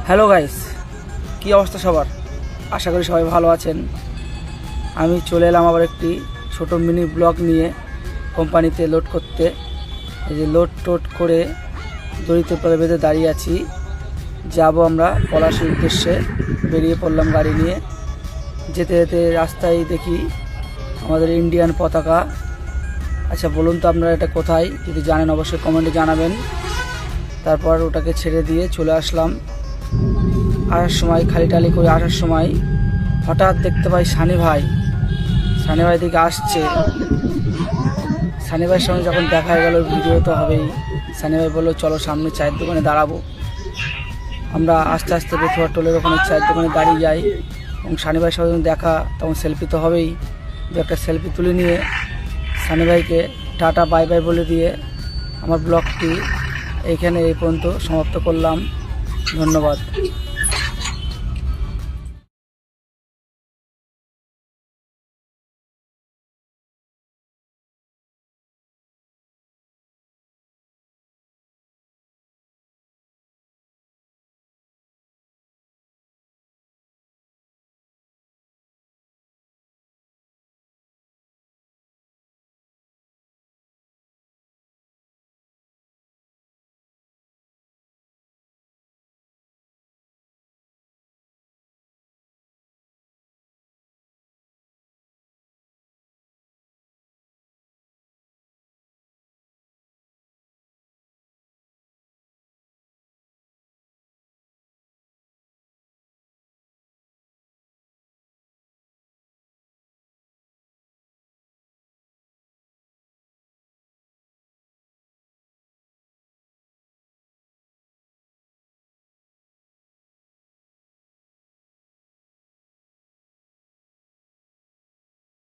Hello guys, কী অবস্থা সবার? আশা করি সবাই ভালো আছেন। আমি চলে এলাম আবার একটি ছোট মিনি ব্লগ নিয়ে কোম্পানিতে লোড করতে। এই যে লোড টোড করে দড়িতে পরে বেঁধে দাঁড়িয়ে আছি। যাব আমরা পলাশীর উদ্দেশ্যে, বেরিয়ে পড়লাম গাড়ি নিয়ে। যেতে যেতে রাস্তায় দেখি আমাদের ইন্ডিয়ান পতাকা। আচ্ছা বলুন তো আপনারা এটা কোথায়? যদি জানেন অবশ্যই কমেন্টে জানাবেন। তারপর ওটাকে ছেড়ে দিয়ে চলে আসলাম। আসার সময় খালি টালি করে আসার সময় হঠাৎ দেখতে পাই সানি ভাই দিকে আসছে। সানি ভাইয়ের সঙ্গে যখন দেখা হয়ে গেল, ভিডিও তো হবেই। সানি ভাই বললো চলো সামনে চায়ের দোকানে দাঁড়াবো। আমরা আস্তে আস্তে বেথুয়া টোলের ওখানে চায়ের দোকানে দাঁড়িয়ে যাই এবং সানি ভাইয়ের সঙ্গে যখন দেখা তখন সেলফি তো হবেই। দু একটা সেলফি তুলে নিয়ে সানি ভাইকে টাটা বাই বাই বলে দিয়ে আমার ব্লগটি এইখানে এই পর্যন্ত সমাপ্ত করলাম। ধন্যবাদ।